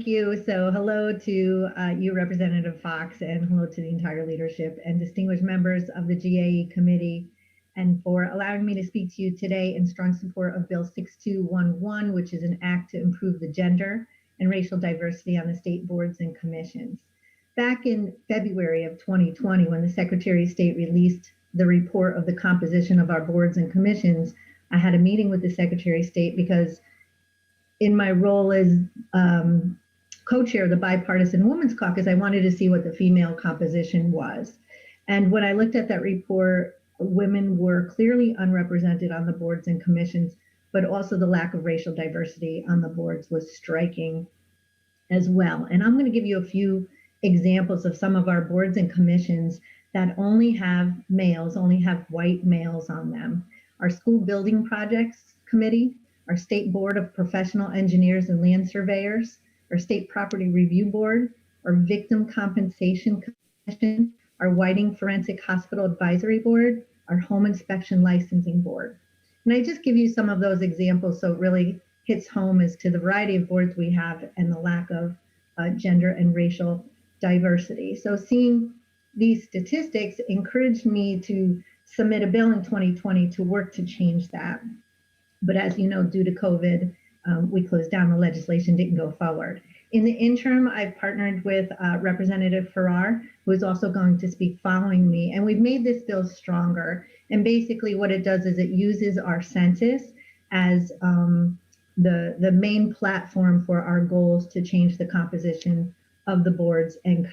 thank you. So hello to you, Representative Fox, and hello to the entire leadership and distinguished members of the GAE committee, and for allowing me to speak to you today in strong support of Bill 6211, which is an act to improve the gender and racial diversity on the state boards and commissions. Back in February of 2020, when the Secretary of State released the report of the composition of our boards and commissions, I had a meeting with the Secretary of State because in my role as co-chair of the Bipartisan Women's Caucus, I wanted to see what the female composition was. And when I looked at that report, women were clearly unrepresented on the boards and commissions, but also the lack of racial diversity on the boards was striking as well. And I'm going to give you a few examples of some of our boards and commissions that only have males, only have white males on them. Our School Building Projects Committee, our State Board of Professional Engineers and Land Surveyors, our State Property Review Board, our Victim Compensation Commission, our Whiting Forensic Hospital Advisory Board, our Home Inspection Licensing Board. And I just give you some of those examples so it really hits home as to the variety of boards we have and the lack of gender and racial diversity. So seeing these statistics encouraged me to submit a bill in 2020 to work to change that. But as you know, due to COVID, we closed down, the legislation didn't go forward. In the interim, I've partnered with Representative Farrar, who is also going to speak following me, and we've made this bill stronger. And basically what it does is it uses our census as the main platform for our goals to change the composition of the boards and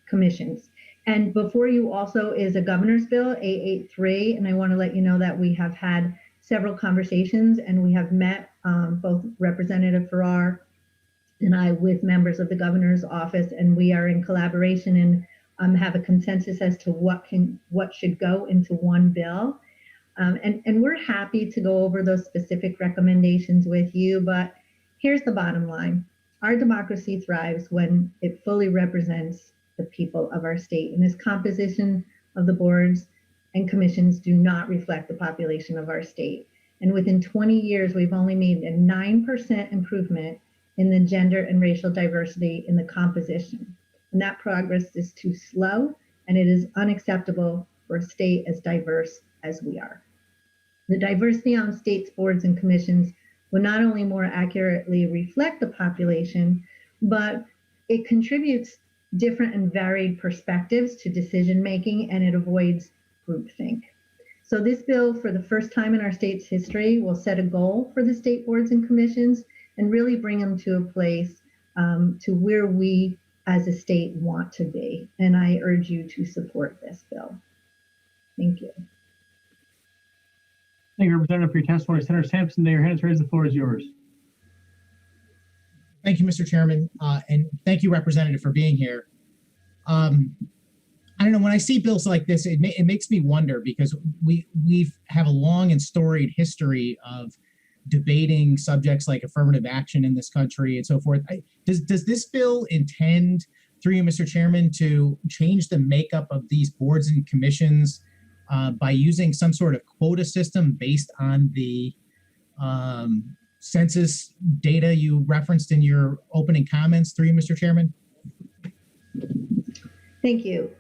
commissions. And before you also is a governor's bill, A83, and I want to let you know that we have had several conversations and we have met both Representative Farrar and I with members of the governor's office, and we are in collaboration and have a consensus as to what should go into one bill. And we're happy to go over those specific recommendations with you, but here's the bottom line. Our democracy thrives when it fully represents the people of our state, and this composition of the boards and commissions do not reflect the population of our state. And within 20 years, we've only made a 9% improvement in the gender and racial diversity in the composition. And that progress is too slow, and it is unacceptable for a state as diverse as we are. The diversity on states' boards and commissions will not only more accurately reflect the population, but it contributes different and varied perspectives to decision making, and it avoids groupthink. So this bill, for the first time in our state's history, will set a goal for the state boards and commissions and really bring them to a place to where we as a state want to be. And I urge you to support this bill. Thank you. Thank you, Representative, for your testimony. Senator Sampson, your hand is raised. The floor is yours. Thank you, Mr. Chairman, and thank you, Representative, for being here. I don't know, when I see bills like this, it makes me wonder, because we have a long and storied history of debating subjects like affirmative action in this country and so forth. Does this bill intend, through you, Mr. Chairman, to change the makeup of these boards and commissions by using some sort of quota system based on the census data you referenced in your opening comments, through you, Mr. Chairman? Thank you.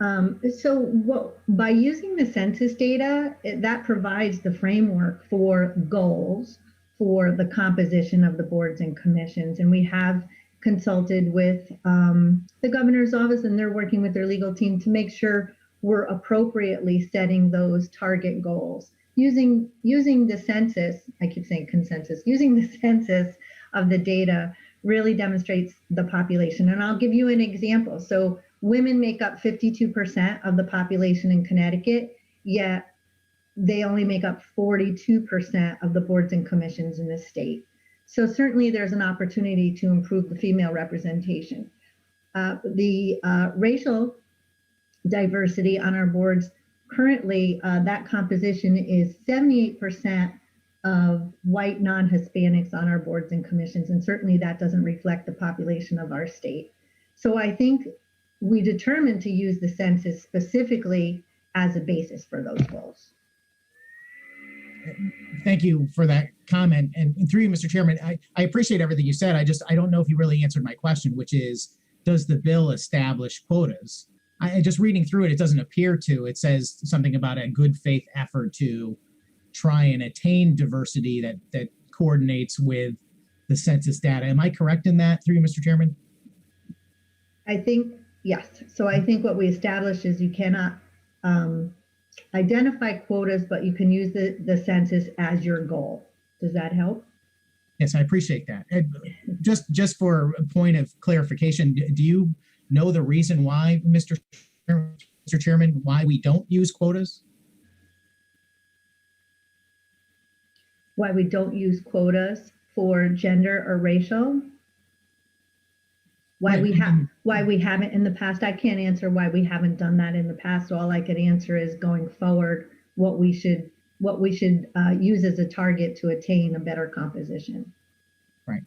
By using the census data, that provides the framework for goals for the composition of the boards and commissions. And we have consulted with the governor's office, and they're working with their legal team to make sure we're appropriately setting those target goals. Using the census, I keep saying consensus, using the census of the data really demonstrates the population. And I'll give you an example. So women make up 52% of the population in Connecticut, yet they only make up 42% of the boards and commissions in the state. So certainly there's an opportunity to improve the female representation. The racial diversity on our boards, currently that composition is 78% of white non-Hispanics on our boards and commissions, and certainly that doesn't reflect the population of our state. So I think we determined to use the census specifically as a basis for those goals. Thank you for that comment. And through you, Mr. Chairman, I appreciate everything you said. I don't know if you really answered my question, which is, does the bill establish quotas? Just reading through it, it doesn't appear to. It says something about a good faith effort to try and attain diversity that coordinates with the census data. Am I correct in that, through you, Mr. Chairman? I think, yes. So I think what we established is you cannot identify quotas, but you can use the census as your goal. Does that help? Yes, I appreciate that. Just for a point of clarification, do you know the reason why, Mr. Chairman, why we don't use quotas? Why we don't use quotas for gender or racial? Why we haven't in the past? I can't answer why we haven't done that in the past. All I could answer is going forward what we should use as a target to attain a better composition. Right.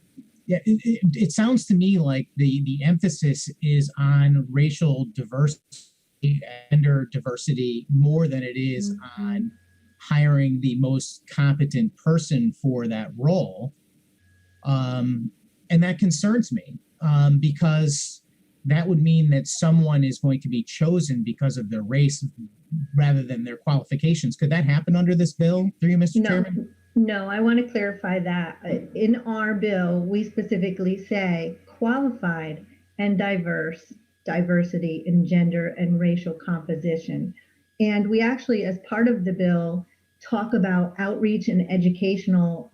Yeah. It sounds to me like the emphasis is on racial diversity, gender diversity, more than it is on hiring the most competent person for that role. And that concerns me. Because that would mean that someone is going to be chosen because of their race rather than their qualifications. Could that happen under this bill, through you, Mr. Chairman? No, I want to clarify that. In our bill, we specifically say qualified and diversity in gender and racial composition. And we actually, as part of the bill, talk about outreach and educational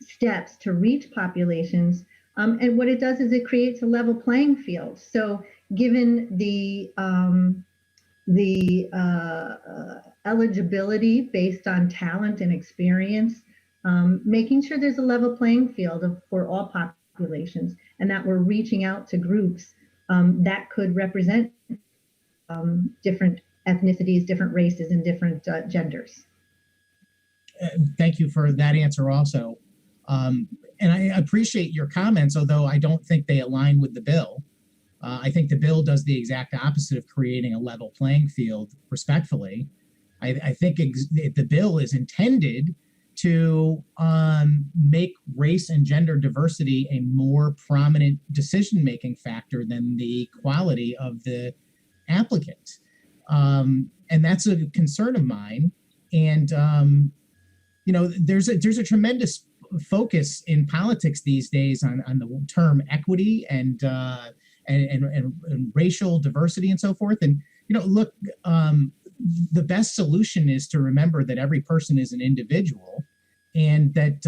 steps to reach populations. And what it does is it creates a level playing field. So given the eligibility based on talent and experience, making sure there's a level playing field for all populations, and that we're reaching out to groups that could represent different ethnicities, different races, and different genders. Thank you for that answer also. And I appreciate your comments, although I don't think they align with the bill. I think the bill does the exact opposite of creating a level playing field, respectfully. I think the bill is intended to make race and gender diversity a more prominent decision-making factor than the quality of the applicant. And that's a concern of mine. And, there's a tremendous focus in politics these days on the term equity and racial diversity and so forth. And look, the best solution is to remember that every person is an individual, and that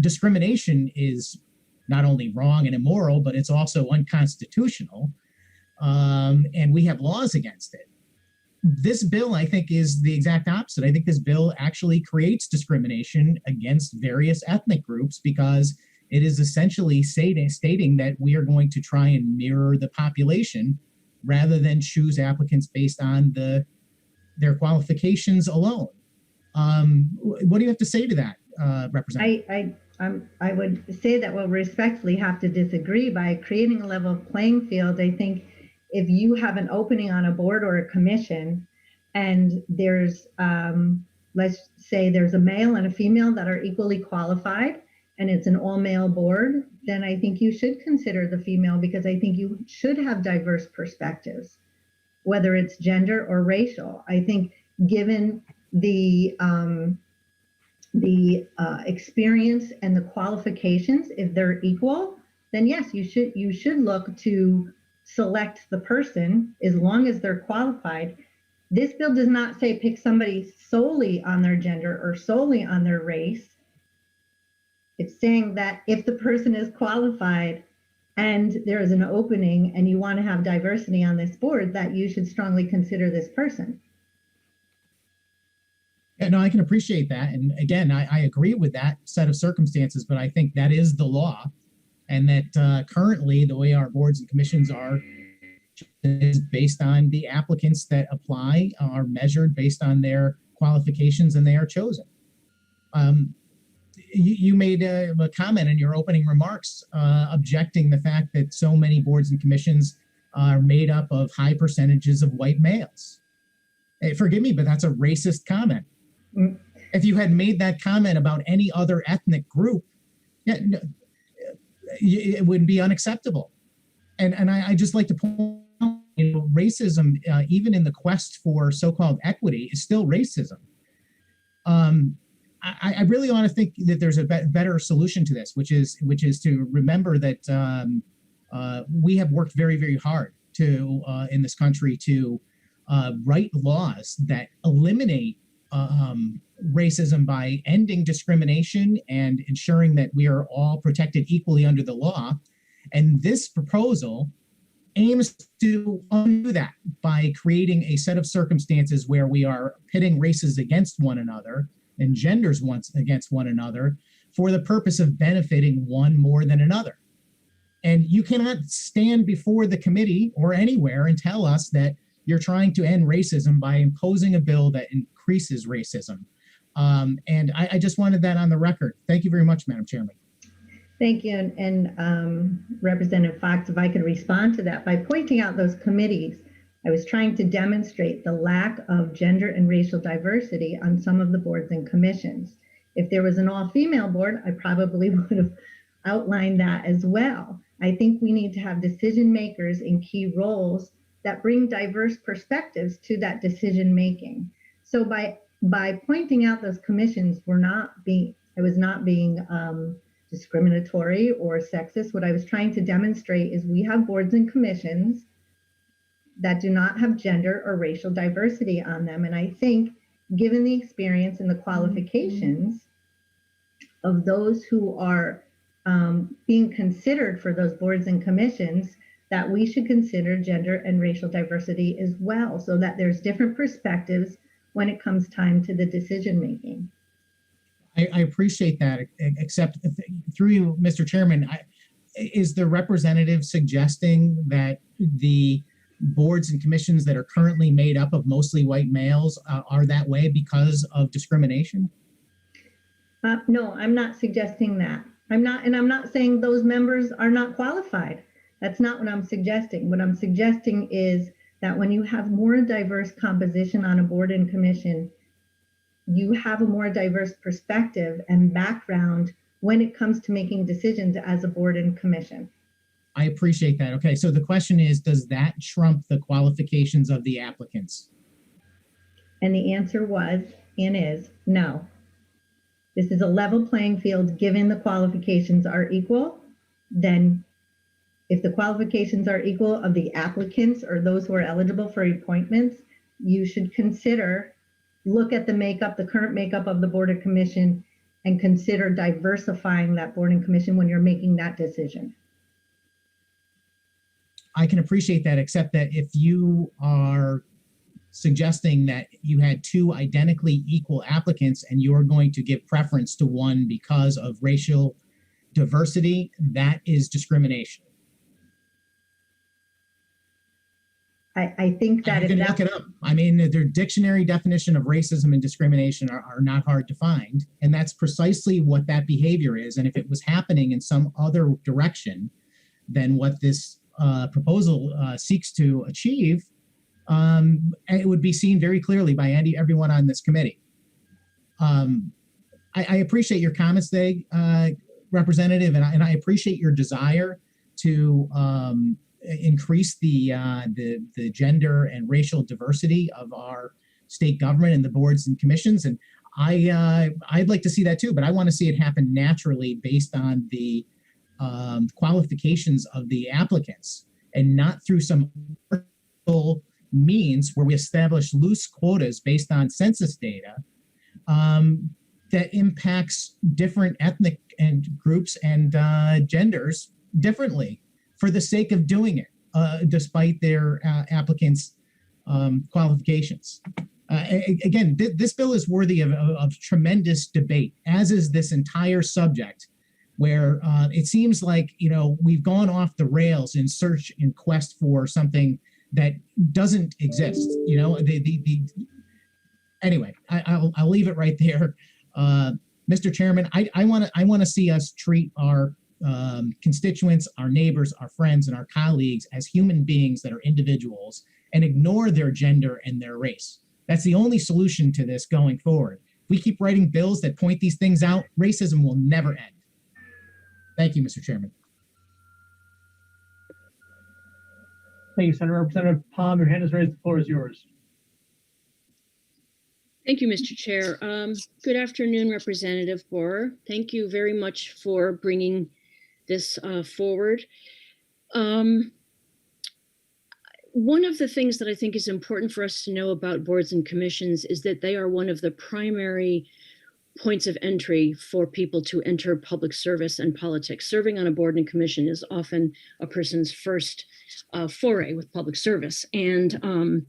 discrimination is not only wrong and immoral, but it's also unconstitutional, and we have laws against it. This bill, I think, is the exact opposite. I think this bill actually creates discrimination against various ethnic groups because it is essentially stating that we are going to try and mirror the population rather than choose applicants based on their qualifications alone. What do you have to say to that, Representative? I would say that we'll respectfully have to disagree. By creating a level playing field, I think if you have an opening on a board or a commission and there's, let's say there's a male and a female that are equally qualified and it's an all-male board, then I think you should consider the female, because I think you should have diverse perspectives, whether it's gender or racial. I think given the experience and the qualifications, if they're equal, then yes, you should look to select the person as long as they're qualified. This bill does not say pick somebody solely on their gender or solely on their race. It's saying that if the person is qualified and there is an opening and you want to have diversity on this board, that you should strongly consider this person. Yeah, no, I can appreciate that. And again, I agree with that set of circumstances, but I think that is the law. And that currently the way our boards and commissions are is based on the applicants that apply are measured based on their qualifications, and they are chosen. You made a comment in your opening remarks objecting the fact that so many boards and commissions are made up of high percentages of white males. Forgive me, but that's a racist comment. Mm. If you had made that comment about any other ethnic group, yeah, no, it would be unacceptable. And I just like to point out, racism, even in the quest for so-called equity, is still racism. I really want to think that there's a better solution to this, which is to remember that we have worked very, very hard to in this country to write laws that eliminate racism by ending discrimination and ensuring that we are all protected equally under the law. And this proposal aims to undo that by creating a set of circumstances where we are pitting races against one another and genders once against one another for the purpose of benefiting one more than another. And you cannot stand before the committee or anywhere and tell us that you're trying to end racism by imposing a bill that increases racism. And I just wanted that on the record. Thank you very much, Madam Chairman. Thank you. And Representative Fox, if I could respond to that by pointing out those committees, I was trying to demonstrate the lack of gender and racial diversity on some of the boards and commissions. If there was an all-female board, I probably would have outlined that as well. I think we need to have decision makers in key roles that bring diverse perspectives to that decision making. So by pointing out those commissions, I was not being discriminatory or sexist. What I was trying to demonstrate is we have boards and commissions that do not have gender or racial diversity on them. And I think given the experience and the qualifications of those who are being considered for those boards and commissions, that we should consider gender and racial diversity as well, so that there's different perspectives when it comes time to the decision making. I appreciate that, except through you, Mr. Chairman, is the representative suggesting that the boards and commissions that are currently made up of mostly white males are that way because of discrimination? No, I'm not suggesting that. I'm not saying those members are not qualified. That's not what I'm suggesting. What I'm suggesting is that when you have more diverse composition on a board and commission, you have a more diverse perspective and background when it comes to making decisions as a board and commission. I appreciate that. Okay, so the question is, does that trump the qualifications of the applicants? And the answer was and is no. This is a level playing field. Given the qualifications are equal, then if the qualifications are equal of the applicants or those who are eligible for appointments, you should look at the current makeup of the board and commission and consider diversifying that board and commission when you're making that decision. I can appreciate that, except that if you are suggesting that you had two identically equal applicants and you're going to give preference to one because of racial diversity, that is discrimination. I think that you can look it up. I mean, their dictionary definition of racism and discrimination are not hard to find. And that's precisely what that behavior is. And if it was happening in some other direction than what this proposal seeks to achieve, it would be seen very clearly by everyone on this committee. I appreciate your comments today, Representative, and I appreciate your desire to increase the gender and racial diversity of our state government and the boards and commissions. And I'd like to see that too, but I want to see it happen naturally based on the qualifications of the applicants and not through some means where we establish loose quotas based on census data that impacts different ethnic and groups and genders differently for the sake of doing it, despite their applicants' qualifications. Again, this bill is worthy of tremendous debate, as is this entire subject, where it seems like we've gone off the rails in search and quest for something that doesn't exist. Anyway, I'll leave it right there. Mr. Chairman, I want to see us treat our constituents, our neighbors, our friends, and our colleagues as human beings that are individuals and ignore their gender and their race. That's the only solution to this going forward. If we keep writing bills that point these things out, racism will never end. Thank you, Mr. Chairman. Thank you, Senator. Representative Palm, your hand is raised. The floor is yours. Thank you, Mr. Chair. Good afternoon, Representative Borer. Thank you very much for bringing this forward. One of the things that I think is important for us to know about boards and commissions is that they are one of the primary points of entry for people to enter public service and politics. Serving on a board and commission is often a person's first foray with public service. And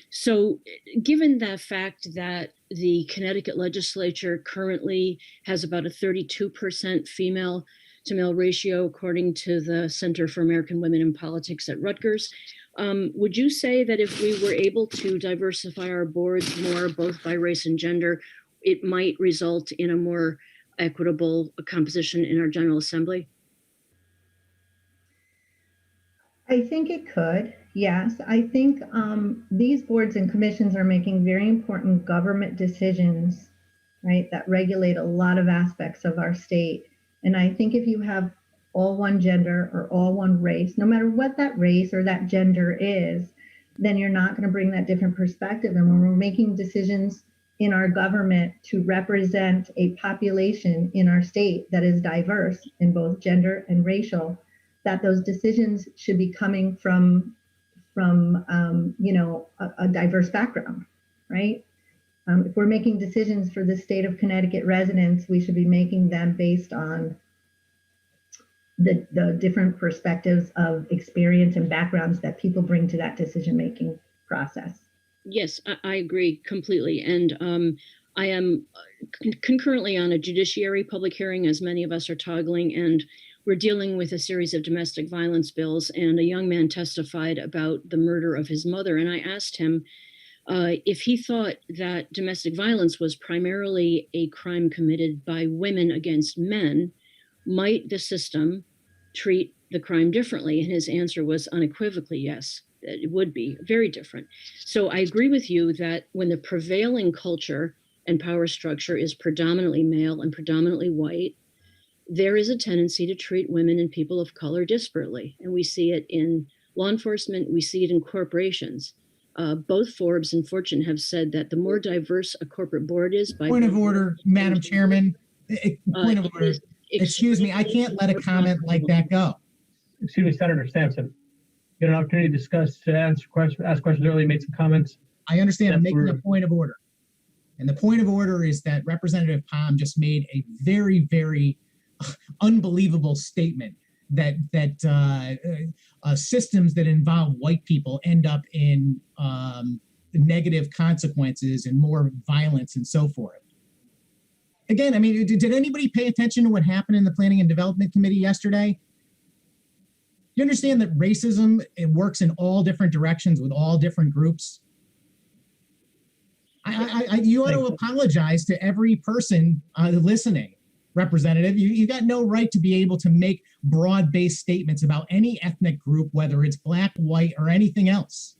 so given the fact that the Connecticut legislature currently has about a 32% female to male ratio, according to the Center for American Women in Politics at Rutgers, would you say that if we were able to diversify our boards more, both by race and gender, it might result in a more equitable composition in our General Assembly? I think it could, yes. I think these boards and commissions are making very important government decisions, right, that regulate a lot of aspects of our state. And I think if you have all one gender or all one race, no matter what that race or that gender is, then you're not going to bring that different perspective. And when we're making decisions in our government to represent a population in our state that is diverse in both gender and racial, that those decisions should be coming from a diverse background, right? If we're making decisions for the state of Connecticut residents, we should be making them based on the different perspectives of experience and backgrounds that people bring to that decision-making process. Yes, I agree completely. And I am concurrently on a judiciary public hearing, as many of us are toggling, and we're dealing with a series of domestic violence bills. And a young man testified about the murder of his mother. And I asked him if he thought that domestic violence was primarily a crime committed by women against men, might the system treat the crime differently? And his answer was unequivocally yes, that it would be very different. So I agree with you that when the prevailing culture and power structure is predominantly male and predominantly white, there is a tendency to treat women and people of color disparately. And we see it in law enforcement, we see it in corporations. Both Forbes and Fortune have said that the more diverse a corporate board is by— Point of order, Madam Chairman. Point of order. Excuse me, I can't let a comment like that go. Excuse me, Senator Sampson. You had an opportunity to discuss, to ask questions earlier, made some comments. I understand. I'm making a point of order. And the point of order is that Representative Palm just made a very, very unbelievable statement that systems that involve white people end up in negative consequences and more violence and so forth. Again, I mean, did anybody pay attention to what happened in the Planning and Development Committee yesterday? You understand that racism, it works in all different directions with all different groups? You ought to apologize to every person listening. Representative, you got no right to be able to make broad-based statements about any ethnic group, whether it's black, white, or anything else.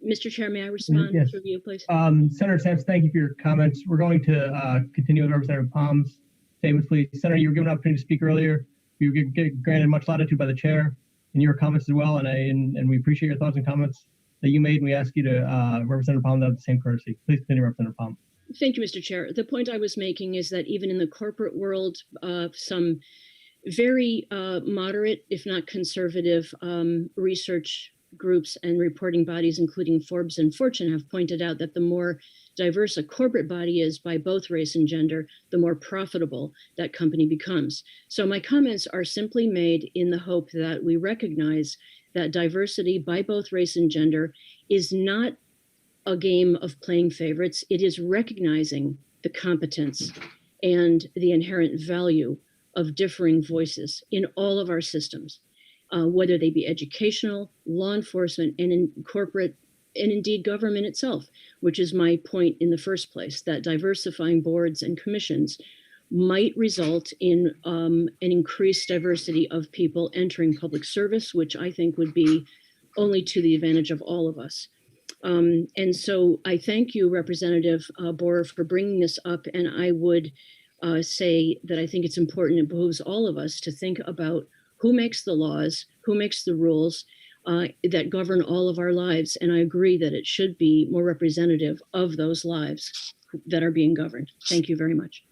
Mr. Chair, may I respond through you, please? Senator Sampson, thank you for your comments. We're going to continue with Representative Palm's statements, please. Senator, you were given an opportunity to speak earlier. You were granted much latitude by the chair in your comments as well, and we appreciate your thoughts and comments that you made, and we ask you to, Representative Palm, to have the same courtesy. Please continue, Representative Palm. Thank you, Mr. Chair. The point I was making is that even in the corporate world, some very moderate, if not conservative, research groups and reporting bodies, including Forbes and Fortune, have pointed out that the more diverse a corporate body is by both race and gender, the more profitable that company becomes. So my comments are simply made in the hope that we recognize that diversity by both race and gender is not a game of playing favorites. It is recognizing the competence and the inherent value of differing voices in all of our systems, whether they be educational, law enforcement, and in corporate, and indeed government itself, which is my point in the first place, that diversifying boards and commissions might result in an increased diversity of people entering public service, which I think would be only to the advantage of all of us. And so I thank you, Representative Borer, for bringing this up. And I would say that I think it's important, it behooves all of us to think about who makes the laws, who makes the rules that govern all of our lives. And I agree that it should be more representative of those lives that are being governed. Thank you very much.